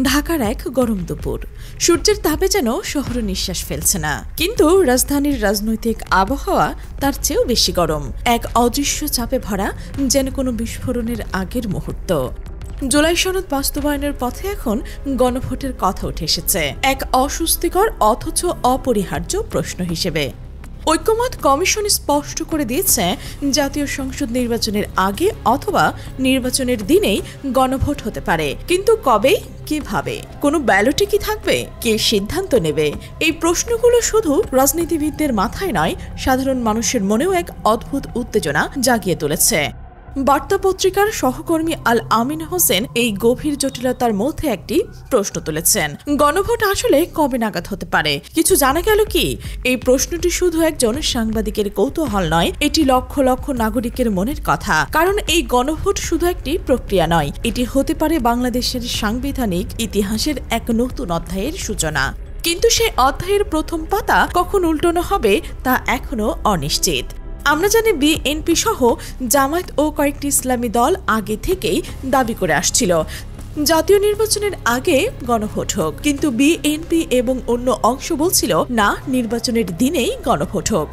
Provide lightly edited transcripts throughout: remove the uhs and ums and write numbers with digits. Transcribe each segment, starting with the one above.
ঢাকার এক গরম দুপুর, সূর্যের তাপে যেন শহর নিঃশ্বাস ফেলছে না, কিন্তু রাজধানীর রাজনৈতিক আবহাওয়া তার চেয়েও বেশি গরম। এক অদৃশ্য চাপে ভরা, যেন কোনো বিস্ফোরণের আগের মুহূর্ত। জুলাই সনদ বাস্তবায়নের পথে এখন গণভোটের কথা উঠে এসেছে এক অস্বস্তিকর অথচ অপরিহার্য প্রশ্ন হিসেবে। ঐক্যমত কমিশন স্পষ্ট করে দিয়েছে, জাতীয় সংসদ নির্বাচনের আগে অথবা নির্বাচনের দিনেই গণভোট হতে পারে, কিন্তু কবে, কিভাবে, কোনো ব্যালটে কি থাকবে, কে সিদ্ধান্ত নেবে? এই প্রশ্নগুলো শুধু রাজনীতিবিদদের মাথায় নয়, সাধারণ মানুষের মনেও এক অদ্ভুত উত্তেজনা জাগিয়ে তুলেছে। বার্তা পত্রিকার সহকর্মী আল আমিন হোসেন এই গভীর জটিলতার মধ্যে একটি প্রশ্ন তুলেছেন, গণভোট আসলে কবে নাগাদ হতে পারে? কিছু জানা গেল কি? এই প্রশ্নটি শুধু একজন সাংবাদিকের কৌতূহল নয়, এটি লক্ষ লক্ষ নাগরিকের মনের কথা। কারণ এই গণভোট শুধু একটি প্রক্রিয়া নয়, এটি হতে পারে বাংলাদেশের সাংবিধানিক ইতিহাসের এক নতুন অধ্যায়ের সূচনা। কিন্তু সেই অধ্যায়ের প্রথম পাতা কখন উল্টানো হবে তা এখনো অনিশ্চিত। আমরা জানি বিএনপি সহ জামায়াত ও কয়েকটি ইসলামী দল আগে থেকেই দাবি করে আসছিল জাতীয় নির্বাচনের আগে গণভোট হোক, কিন্তু বিএনপি এবং অন্য অংশ বলছিল না, নির্বাচনের দিনেই গণভোট হোক।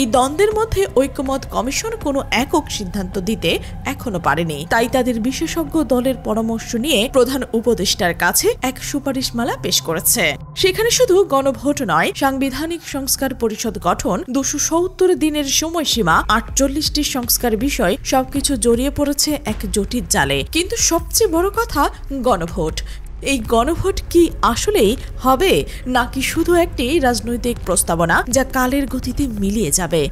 এই দ্বন্দ্বের মধ্যে ঐক্যমত কমিশন কোনো একক সিদ্ধান্ত দিতে এখনো পারেনি, তাই তাদের বিশেষজ্ঞ দলের পরামর্শ নিয়ে প্রধান উপদেষ্টার কাছে এক সুপারিশমালা পেশ করেছে। সেখানে শুধু গণভোট নয়, সাংবিধানিক সংস্কার পরিষদ গঠন, 270 দিনের সময়সীমা, 48টি সংস্কার বিষয় সবকিছু জড়িয়ে পড়েছে এক জটিল জালে। কিন্তু সবচেয়ে বড় কথা, গণভোট। এই গণভোট কি আসলেই হবে, নাকি শুধু একটি রাজনৈতিক প্রস্তাবনা যা কালের গতিতে মিলিয়ে যাবে?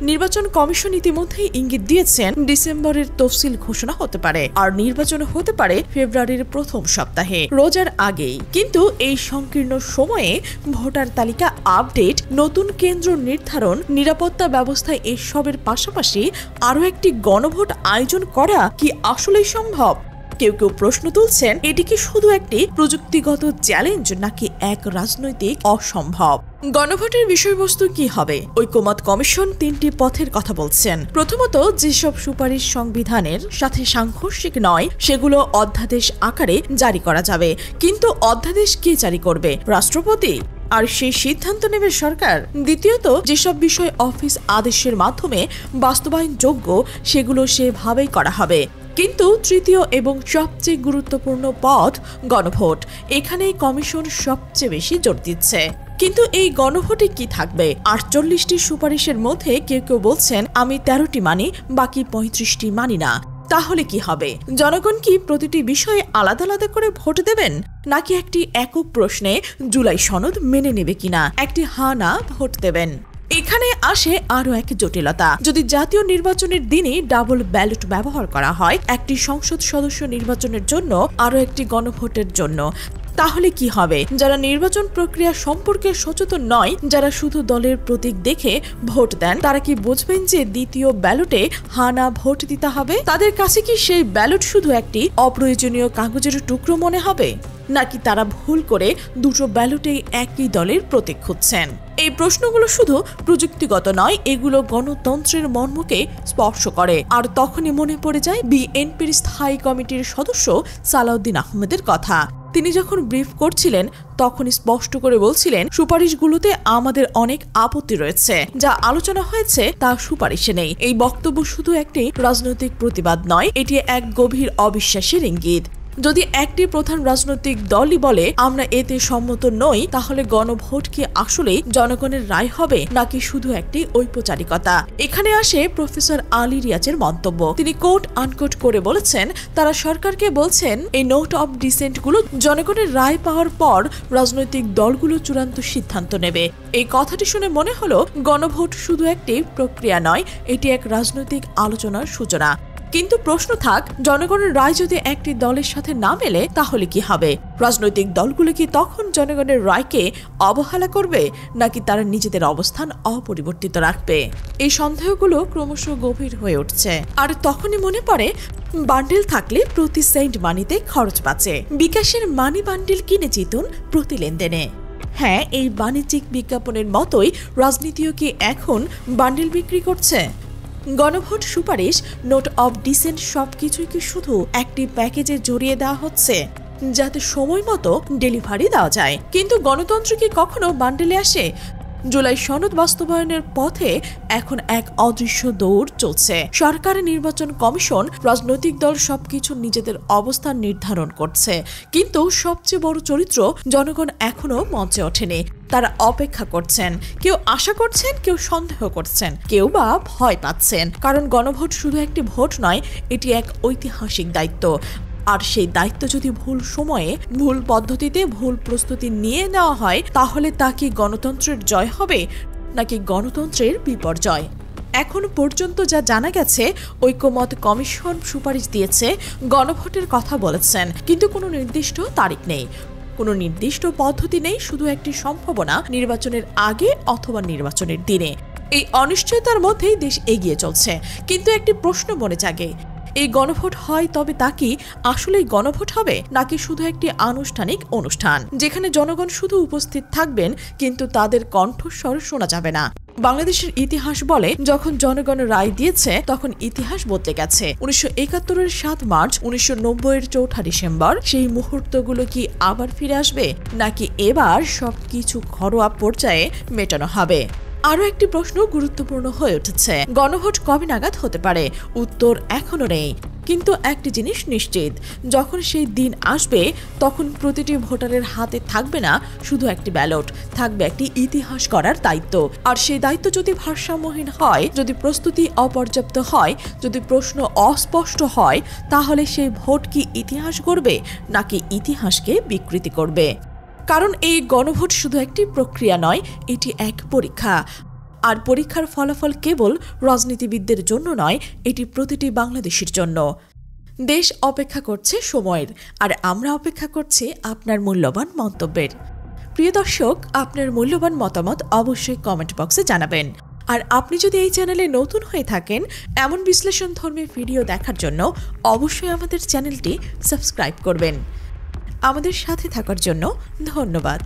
নির্বাচন কমিশন ইতিমধ্যেই ইঙ্গিত দিয়েছেন ডিসেম্বরের তফসিল ঘোষণা হতে পারে, আর নির্বাচন হতে পারে ফেব্রুয়ারির প্রথম সপ্তাহে, রোজার আগেই। কিন্তু এই সংকীর্ণ সময়ে ভোটার তালিকা আপডেট, নতুন কেন্দ্র নির্ধারণ, নিরাপত্তা ব্যবস্থায় এসবের পাশাপাশি আরও একটি গণভোট আয়োজন করা কি আসলেই সম্ভব? কেউ কেউ প্রশ্ন তুলছেন, এটি কি শুধু একটি প্রযুক্তিগত চ্যালেঞ্জ নাকি এক রাজনৈতিক অসম্ভব? গণভোটের বিষয়বস্তু কি হবে? ঐক্যমত কমিশন 3টি পথের কথা বলছেন। প্রথমত, যেসব সুপারিশ সংবিধানের সাথে সাংঘর্ষিক নয় সেগুলো অধ্যাদেশ আকারে জারি করা যাবে। কিন্তু অধ্যাদেশ কে জারি করবে? রাষ্ট্রপতি, আর সেই সিদ্ধান্ত নেবে সরকার। দ্বিতীয়ত, যেসব বিষয় অফিস আদেশের মাধ্যমে বাস্তবায়নযোগ্য সেগুলো সেভাবেই করা হবে। কিন্তু তৃতীয় এবং সবচেয়ে গুরুত্বপূর্ণ পথ, গণভোট। এখানেই কমিশন সবচেয়ে বেশি জোর দিচ্ছে। কিন্তু এই গণভোটে কি থাকবে? 48টি সুপারিশের মধ্যে কেউ কেউ বলছেন, আমি 13টি মানি, বাকি 35টি মানি না। তাহলে কি হবে? জনগণ কি প্রতিটি বিষয়ে আলাদা আলাদা করে ভোট দেবেন, নাকি একটি একক প্রশ্নে জুলাই সনদ মেনে নেবে কিনা একটি হা না ভোট দেবেন? এখানে আসে আরো এক জটিলতা। যদি জাতীয় নির্বাচনের দিনে ডাবল ব্যালট ব্যবহার করা হয়, একটি সংসদ সদস্য নির্বাচনের জন্য, আরো একটি গণভোটের জন্য, তাহলে কি হবে? যারা নির্বাচন প্রক্রিয়া সম্পর্কে সচেতন নয়, যারা শুধু দলের প্রতীক দেখে ভোট দেন, তারা কি বুঝবেন যে দ্বিতীয় ব্যালটে হানা ভোট দিতে হবে? তাদের কাছে কি সেই ব্যালট শুধু একটি অপ্রয়োজনীয় কাগজের টুকরো মনে হবে, নাকি তারা ভুল করে দুটো ব্যালটেই একই দলের প্রতীক খুঁজছেন? এই প্রশ্নগুলো শুধু প্রযুক্তিগত নয়, এগুলো গণতন্ত্রের মর্মকে স্পর্শ করে। আর তখনই মনে পড়ে যায় বিএনপির স্থায়ী কমিটির সদস্য সালাউদ্দিন আহমেদের কথা। তিনি যখন ব্রিফ করছিলেন তখন স্পষ্ট করে বলছিলেন, সুপারিশগুলোতে আমাদের অনেক আপত্তি রয়েছে, যা আলোচনা হয়েছে তা সুপারিশে নেই। এই বক্তব্য শুধু একটি রাজনৈতিক প্রতিবাদ নয়, এটি এক গভীর অবিশ্বাসের ইঙ্গিত। যদি একটি প্রধান রাজনৈতিক দলই বলে আমরা এতে সম্মত নই, তাহলে গণভোট কি আসলেই জনগণের রায় হবে, নাকি শুধু একটি ঔপচারিকতা? এখানে আসে প্রফেসর আলী রিয়াজের মন্তব্য। তিনি কোট আনকোট করে বলেছেন, তারা সরকারকে বলছেন এই নোট অব ডিসেন্ট গুলো জনগণের রায় পাওয়ার পর রাজনৈতিক দলগুলো চূড়ান্ত সিদ্ধান্ত নেবে। এই কথাটি শুনে মনে হলো গণভোট শুধু একটি প্রক্রিয়া নয়, এটি এক রাজনৈতিক আলোচনার সূচনা। কিন্তু প্রশ্ন থাক, জনগণের রায় যদি একটি দলের সাথে না মেলে তাহলে কি হবে? রাজনৈতিক দলগুলো কি তখন জনগণের রায়কে অবহেলা করবে, নাকি তারা নিজেদের অবস্থান অপরিবর্তিত রাখবে? এই সন্দেহগুলো ক্রমশ গভীর হয়ে উঠছে। আর তখনই মনে পড়ে, বান্ডেল থাকলে প্রতি সেন্ট মানিতে খরচ বাঁচে। বিকাশের মানি বান্ডেল কিনে জিতুন প্রতি লেনদেনে। হ্যাঁ, এই বাণিজ্যিক বিজ্ঞাপনের মতোই রাজনীতিও কি এখন বান্ডেল বিক্রি করছে? গণভোট, সুপারিশ, নোট অব ডিসেন্ট সবকিছুই কি শুধু একটি প্যাকেজে জড়িয়ে দেওয়া হচ্ছে? যাতে সময় মতো ডেলিভারি দেওয়া যায়। কিন্তু গণতন্ত্র কি কখনো বান্ডেলে আসে? জুলাই সনদ বাস্তবায়নের পথে এখন এক অদৃশ্য দৌড় চলছে। সরকার, নির্বাচন কমিশন, রাজনৈতিক দল সবকিছু নিজেদের অবস্থান নির্ধারণ করছে, কিন্তু সবচেয়ে বড় চরিত্র জনগণ এখনো মঞ্চে ওঠেনি। তারা অপেক্ষা করছেন, কেউ আশা করছেন, কেউ সন্দেহ করছেন, কেউ বা ভয় পাচ্ছেন। কারণ গণভোট শুধু একটি ভোট নয়, এটি এক ঐতিহাসিক দায়িত্ব। আর সেই দায়িত্ব যদি ভুল সময়ে, ভুল পদ্ধতিতে, ভুল প্রস্তুতি নিয়ে নেওয়া হয়, তাহলে তা কি গণতন্ত্রের জয় হবে নাকি গণতন্ত্রের বিপর্যয়? এখন পর্যন্ত যা জানা গেছে, ঐকমত্য কমিশন সুপারিশ দিয়েছে, গণভোটের কথা বলেছেন, কিন্তু কোনো নির্দিষ্ট তারিখ নেই, কোনো নির্দিষ্ট পদ্ধতি নেই, শুধু একটি সম্ভাবনা, নির্বাচনের আগে অথবা নির্বাচনের দিনে। এই অনিশ্চয়তার মধ্যেই দেশ এগিয়ে চলছে। কিন্তু একটি প্রশ্ন মনে জাগে, এই গণভোট হয় তবে তা কি আসলেই গণভোট হবে, নাকি শুধু একটি আনুষ্ঠানিক অনুষ্ঠান যেখানে জনগণ শুধু উপস্থিত থাকবেন কিন্তু তাদের কণ্ঠস্বর শোনা যাবে না? বাংলাদেশের ইতিহাস বলে, যখন জনগণ রায় দিয়েছে তখন ইতিহাস বদলে গেছে। 1971-এর 7 মার্চ, 1990-এর 4 ডিসেম্বর, সেই মুহূর্তগুলো কি আবার ফিরে আসবে, নাকি এবার সবকিছু ঘরোয়া পর্যায়ে মেটানো হবে? আরও একটি প্রশ্ন গুরুত্বপূর্ণ হয়ে উঠেছে, গণভোট কবে নাগাদ হতে পারে? উত্তর এখনো নেই। কিন্তু একটি জিনিস নিশ্চিত, যখন সেই দিন আসবে তখন প্রতিটি ভোটারের হাতে থাকবে না শুধু একটি ব্যালট, থাকবে একটি ইতিহাস করার দায়িত্ব। আর সেই দায়িত্ব যদি ভারসাম্যহীন হয়, যদি প্রস্তুতি অপর্যাপ্ত হয়, যদি প্রশ্ন অস্পষ্ট হয়, তাহলে সেই ভোট কি ইতিহাস গড়বে নাকি ইতিহাসকে বিকৃতি করবে? কারণ এই গণভোট শুধু একটি প্রক্রিয়া নয়, এটি এক পরীক্ষা। আর পরীক্ষার ফলাফল কেবল রাজনীতিবিদদের জন্য নয়, এটি প্রতিটি বাংলাদেশির জন্য। দেশ অপেক্ষা করছে সময়ের, আর আমরা অপেক্ষা করছি আপনার মূল্যবান মন্তব্যের। প্রিয় দর্শক, আপনার মূল্যবান মতামত অবশ্যই কমেন্ট বক্সে জানাবেন। আর আপনি যদি এই চ্যানেলে নতুন হয়ে থাকেন, এমন বিশ্লেষণধর্মী ভিডিও দেখার জন্য অবশ্যই আমাদের চ্যানেলটি সাবস্ক্রাইব করবেন। আমাদের সাথে থাকার জন্য ধন্যবাদ।